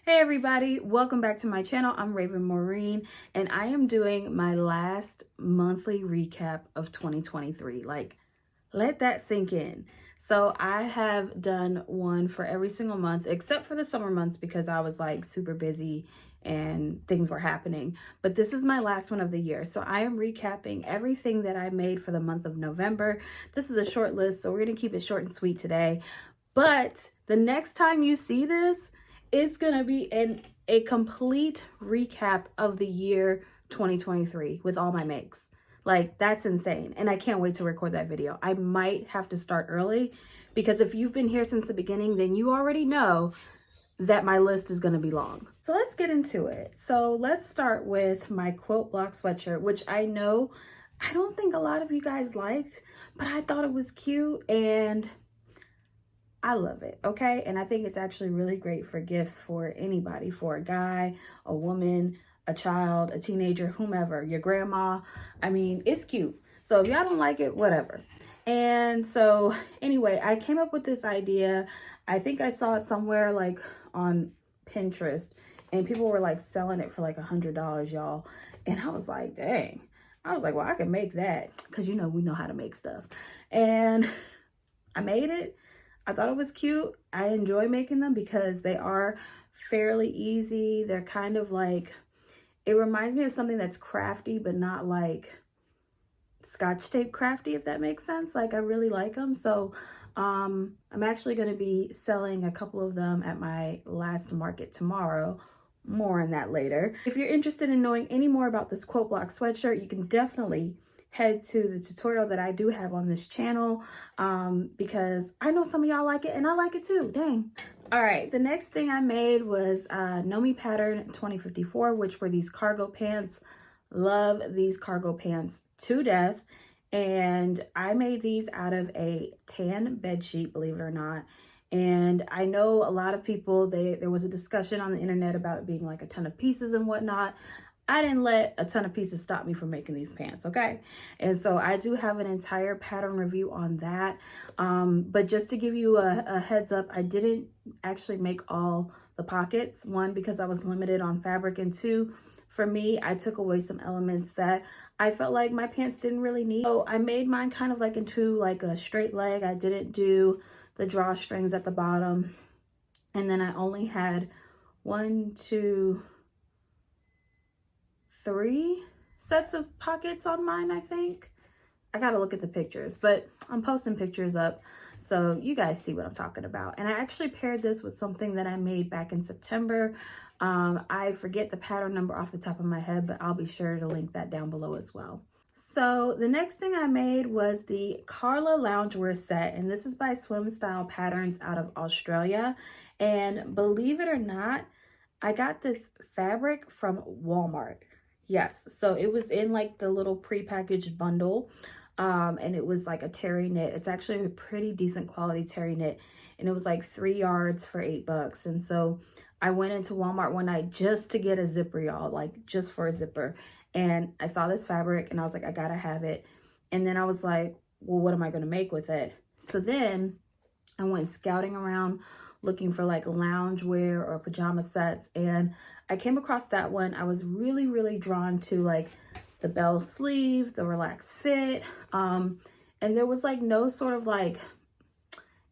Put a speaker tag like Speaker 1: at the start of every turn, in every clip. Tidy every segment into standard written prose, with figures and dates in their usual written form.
Speaker 1: Hey everybody, welcome back to my channel. I'm Raven Maureen and I am doing my last monthly recap of 2023. Like, let that sink in. So I have done one for every single month except for the summer months because I was like super busy and things were happening. But this is my last one of the year. So I am recapping everything that I made for the month of November. This is a short list, so we're gonna keep it short and sweet today. But the next time you see this, it's gonna be a complete recap of the year 2023 with all my makes. Like, that's insane. And I can't wait to record that video. I might have to start early because if you've been here since the beginning, then you already know that my list is gonna be long. So let's get into it. So let's start with my quote block sweatshirt, which I know I don't think a lot of you guys liked, but I thought it was cute and I love it, okay? And I think it's actually really great for gifts for anybody, for a guy, a woman, a child, a teenager, whomever, your grandma. I mean, it's cute. So if y'all don't like it, whatever. And so anyway, I came up with this idea. I think I saw it somewhere like on Pinterest and people were like selling it for like $100, y'all. And I was like, dang. I was like, well, I can make that because, you know, we know how to make stuff. And I made it. I thought it was cute. I enjoy making them because they are fairly easy. They're kind of like, it reminds me of something that's crafty, but not like Scotch tape crafty, if that makes sense. Like, I really like them. So I'm actually going to be selling a couple of them at my last market tomorrow. More on that later. If you're interested in knowing any more about this quote block sweatshirt, you can definitely head to the tutorial that I do have on this channel because I know some of y'all like it and I like it too. Dang. All right, the next thing I made was Nomi Pattern 2054, which were these cargo pants. Love these cargo pants to death. And I made these out of a tan bed sheet, believe it or not. And I know a lot of people, there was a discussion on the internet about it being like a ton of pieces and whatnot. I didn't let a ton of pieces stop me from making these pants, okay? And so I do have an entire pattern review on that. But just to give you a heads up, I didn't actually make all the pockets. One, because I was limited on fabric, and two, for me, I took away some elements that I felt like my pants didn't really need. So I made mine kind of like into like a straight leg. I didn't do the drawstrings at the bottom. And then I only had 3 sets of pockets on mine, I think. I gotta look at the pictures, but I'm posting pictures up so you guys see what I'm talking about. And I actually paired this with something that I made back in September. I forget the pattern number off the top of my head, but I'll be sure to link that down below as well. So the next thing I made was the Carla Loungewear Set, and this is by Swim Style Patterns out of Australia. And believe it or not, I got this fabric from Walmart. Yes, so it was in like the little pre-packaged bundle, and it was like a terry knit. It's actually a pretty decent quality terry knit, and it was like 3 yards for $8. And so I went into Walmart one night just to get a zipper, y'all, like just for a zipper. And I saw this fabric and I was like, I gotta have it. And then I was like, well, what am I gonna make with it? So then I went scouting around looking for like loungewear or pajama sets, and I came across that one. I was really, really drawn to like the bell sleeve, the relaxed fit, and there was like no sort of like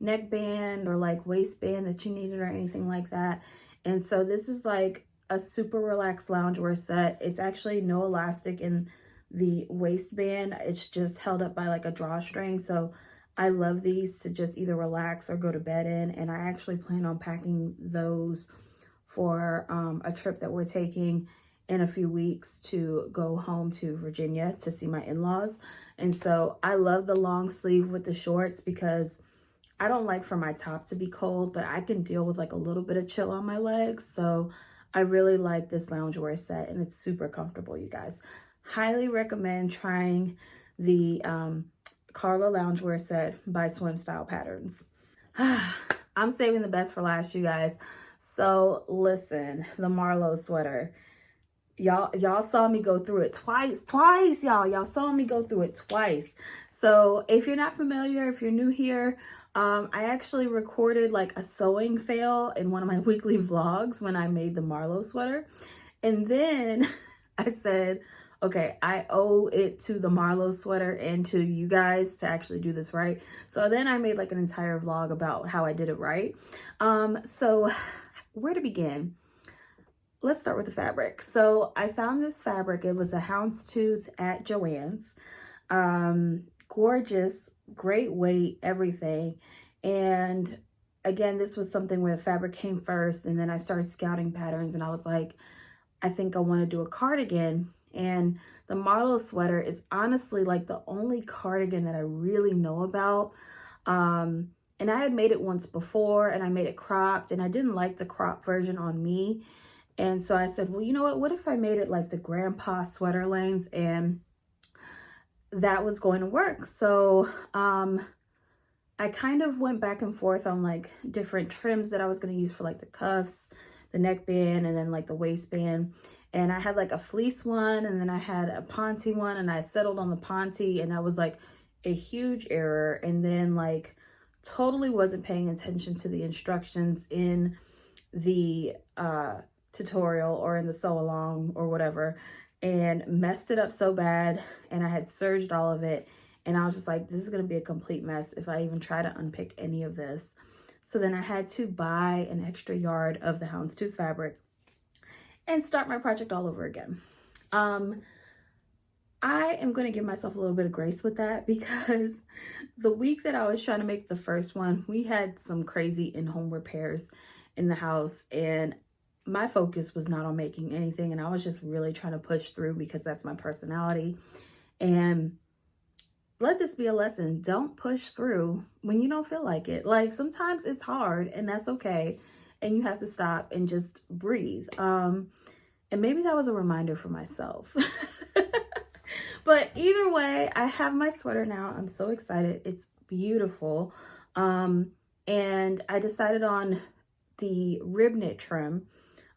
Speaker 1: neckband or like waistband that you needed or anything like that. And so this is like a super relaxed loungewear set. It's actually no elastic in the waistband. It's just held up by like a drawstring. So I love these to just either relax or go to bed in. And I actually plan on packing those for a trip that we're taking in a few weeks to go home to Virginia to see my in-laws. And so I love the long sleeve with the shorts because I don't like for my top to be cold, but I can deal with like a little bit of chill on my legs. So I really like this loungewear set and it's super comfortable, you guys. Highly recommend trying the Carla Loungewear Set by Swim Style Patterns. I'm saving the best for last, you guys. So listen, the Marlo sweater. Y'all saw me go through it twice, y'all saw me go through it twice. So if you're not familiar, if you're new here, I actually recorded like a sewing fail in one of my weekly vlogs when I made the Marlo sweater. And then I said, okay, I owe it to the Marlo sweater and to you guys to actually do this right. So then I made like an entire vlog about how I did it right. So where to begin? Let's start with the fabric. So I found this fabric. It was a houndstooth at Joann's. Gorgeous, great weight, everything. And again, this was something where the fabric came first, and then I started scouting patterns, and I was like, I think I want to do a cardigan. And the Marlo sweater is honestly like the only cardigan that I really know about. And I had made it once before, and I made it cropped, and I didn't like the crop version on me. And so I said, well, you know what if I made it like the grandpa sweater length? And that was going to work. So I kind of went back and forth on like different trims that I was going to use for like the cuffs, the neckband, and then like the waistband. And I had like a fleece one, and then I had a ponte one, and I settled on the ponte, and that was like a huge error. And then like totally wasn't paying attention to the instructions in the tutorial or in the sew along or whatever, and messed it up so bad. And I had serged all of it, and I was just like, this is going to be a complete mess if I even try to unpick any of this. So then I had to buy an extra yard of the houndstooth fabric and start my project all over again. I am going to give myself a little bit of grace with that, because the week that I was trying to make the first one, we had some crazy in-home repairs in the house, and my focus was not on making anything, and I was just really trying to push through because that's my personality. And let this be a lesson. Don't push through when you don't feel like it. Like, sometimes it's hard, and that's okay, and you have to stop and just breathe. And maybe that was a reminder for myself. But either way, I have my sweater now. I'm so excited. It's beautiful. And I decided on the rib knit trim.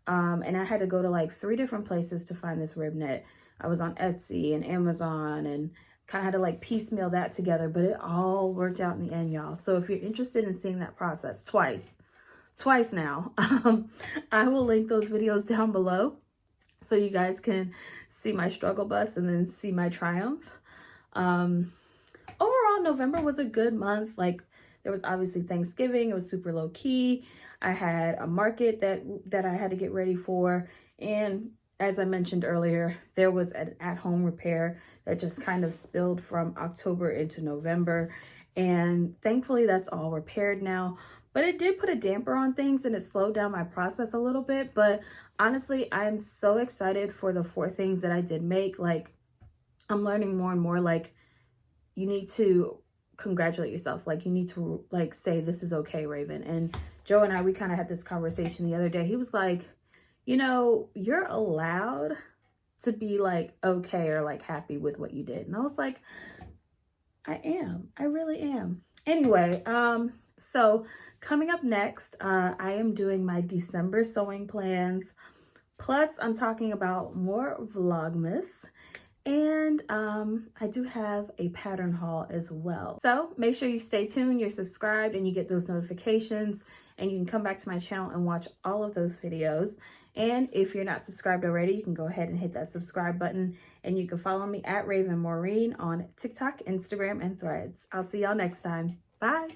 Speaker 1: And I had to go to like 3 different places to find this rib knit. I was on Etsy and Amazon, and kind of had to like piecemeal that together, but it all worked out in the end, y'all. So if you're interested in seeing that process twice now, I will link those videos down below so you guys can see my struggle bus and then see my triumph. Overall, November was a good month. Like, there was obviously Thanksgiving. It was super low key. I had a market that I had to get ready for. And as I mentioned earlier, there was an at-home repair that just kind of spilled from October into November. And thankfully that's all repaired now. But it did put a damper on things, and it slowed down my process a little bit. But honestly, I'm so excited for the 4 things that I did make. Like, I'm learning more and more, like, you need to congratulate yourself. Like, you need to like say, this is okay, Raven. And Joe and I, we kind of had this conversation the other day. He was like, you know, you're allowed to be like okay or like happy with what you did. And I was like, I am. I really am. Anyway, so coming up next, I am doing my December sewing plans. Plus, I'm talking about more Vlogmas. And I do have a pattern haul as well. So make sure you stay tuned, you're subscribed, and you get those notifications. And you can come back to my channel and watch all of those videos. And if you're not subscribed already, you can go ahead and hit that subscribe button. And you can follow me at Raven Maureen on TikTok, Instagram, and Threads. I'll see y'all next time. Bye.